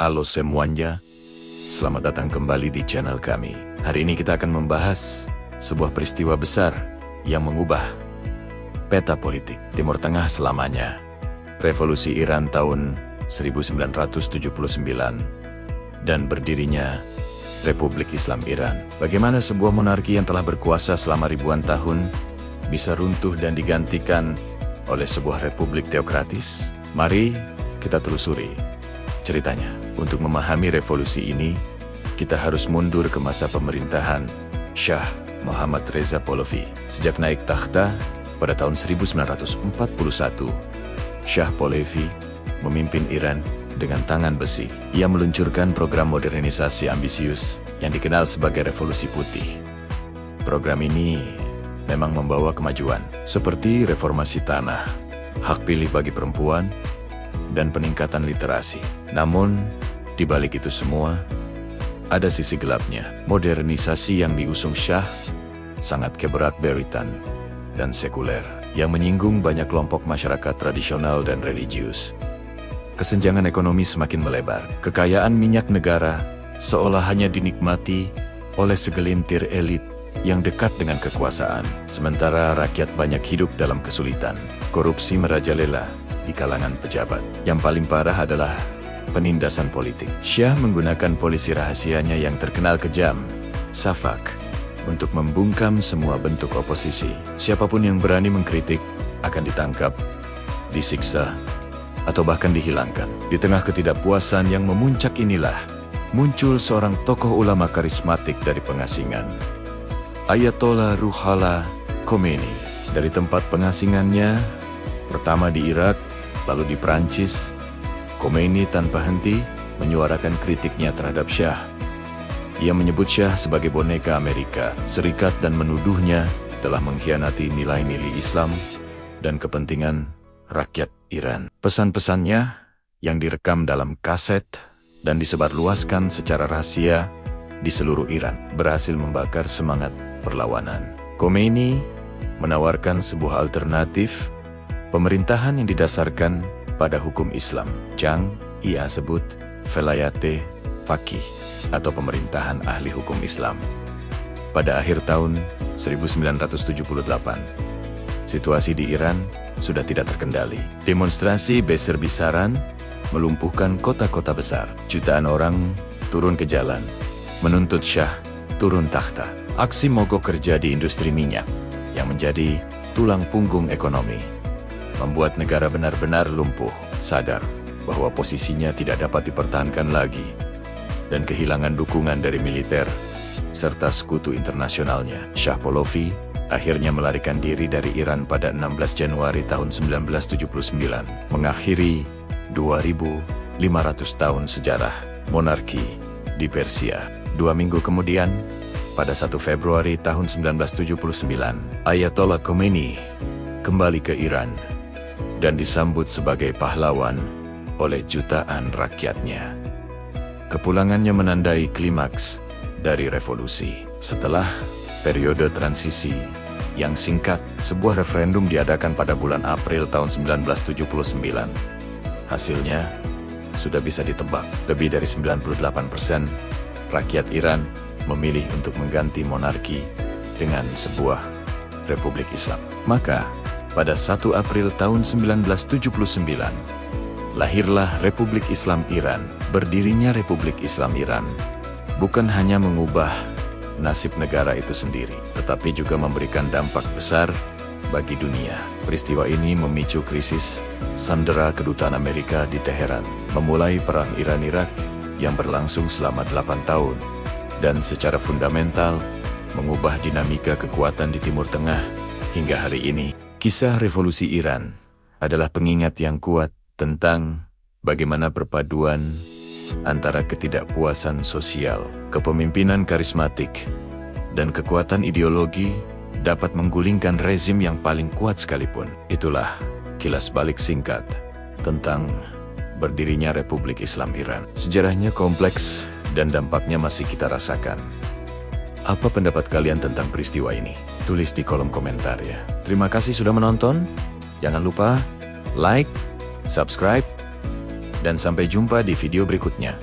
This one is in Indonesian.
Halo semuanya, selamat datang kembali di channel kami. Hari ini kita akan membahas sebuah peristiwa besar yang mengubah peta politik Timur Tengah selamanya. Revolusi Iran tahun 1979 dan berdirinya Republik Islam Iran. Bagaimana sebuah monarki yang telah berkuasa selama ribuan tahun bisa runtuh dan digantikan oleh sebuah republik teokratis? Mari kita telusuri ceritanya. Untuk memahami revolusi ini, kita harus mundur ke masa pemerintahan Shah Muhammad Reza Pahlavi. Sejak naik takhta pada tahun 1941, Shah Pahlavi memimpin Iran dengan tangan besi. Ia meluncurkan program modernisasi ambisius yang dikenal sebagai Revolusi Putih. Program ini memang membawa kemajuan, seperti reformasi tanah, hak pilih bagi perempuan, dan peningkatan literasi. Namun, di balik itu semua, ada sisi gelapnya. Modernisasi yang diusung Shah sangat keberat-beritan dan sekuler, yang menyinggung banyak kelompok masyarakat tradisional dan religius. Kesenjangan ekonomi semakin melebar. Kekayaan minyak negara seolah hanya dinikmati oleh segelintir elit yang dekat dengan kekuasaan, sementara rakyat banyak hidup dalam kesulitan. Korupsi merajalela di kalangan pejabat. Yang paling parah adalah penindasan politik. Shah menggunakan polisi rahasianya yang terkenal kejam, Safak, untuk membungkam semua bentuk oposisi. Siapapun yang berani mengkritik akan ditangkap, disiksa, atau bahkan dihilangkan. Di tengah ketidakpuasan yang memuncak inilah, muncul seorang tokoh ulama karismatik dari pengasingan, Ayatollah Ruhollah Khomeini. Dari tempat pengasingannya, pertama di Irak, lalu di Prancis, Khomeini tanpa henti menyuarakan kritiknya terhadap Shah. Ia menyebut Shah sebagai boneka Amerika Serikat dan menuduhnya telah mengkhianati nilai-nilai Islam dan kepentingan rakyat Iran. Pesan-pesannya yang direkam dalam kaset dan disebarluaskan secara rahasia di seluruh Iran berhasil membakar semangat perlawanan. Khomeini menawarkan sebuah alternatif pemerintahan yang didasarkan pada hukum Islam. Ia sebut velayate faqih atau pemerintahan ahli hukum Islam. Pada akhir tahun 1978, situasi di Iran sudah tidak terkendali. Demonstrasi besar-besaran melumpuhkan kota-kota besar. Jutaan orang turun ke jalan, menuntut Shah turun takhta. Aksi mogok kerja di industri minyak yang menjadi tulang punggung ekonomi membuat negara benar-benar lumpuh, sadar bahwa posisinya tidak dapat dipertahankan lagi, dan kehilangan dukungan dari militer serta sekutu internasionalnya. Shah Pahlavi akhirnya melarikan diri dari Iran pada 16 Januari tahun 1979, mengakhiri 2.500 tahun sejarah monarki di Persia. 2 minggu kemudian, pada 1 Februari tahun 1979, Ayatollah Khomeini kembali ke Iran dan disambut sebagai pahlawan oleh jutaan rakyatnya. Kepulangannya menandai klimaks dari revolusi. Setelah periode transisi yang singkat, sebuah referendum diadakan pada bulan April tahun 1979. Hasilnya sudah bisa ditebak, lebih dari 98% rakyat Iran memilih untuk mengganti monarki dengan sebuah republik Islam. Maka, pada 1 April tahun 1979, lahirlah Republik Islam Iran. Berdirinya Republik Islam Iran bukan hanya mengubah nasib negara itu sendiri, tetapi juga memberikan dampak besar bagi dunia. Peristiwa ini memicu krisis sandera kedutaan Amerika di Teheran, memulai perang Iran-Irak yang berlangsung selama 8 tahun, dan secara fundamental mengubah dinamika kekuatan di Timur Tengah hingga hari ini. Kisah revolusi Iran adalah pengingat yang kuat tentang bagaimana perpaduan antara ketidakpuasan sosial, kepemimpinan karismatik, dan kekuatan ideologi dapat menggulingkan rezim yang paling kuat sekalipun. Itulah kilas balik singkat tentang berdirinya Republik Islam Iran. Sejarahnya kompleks dan dampaknya masih kita rasakan. Apa pendapat kalian tentang peristiwa ini? Tulis di kolom komentar ya. Terima kasih sudah menonton. Jangan lupa like, subscribe, dan sampai jumpa di video berikutnya.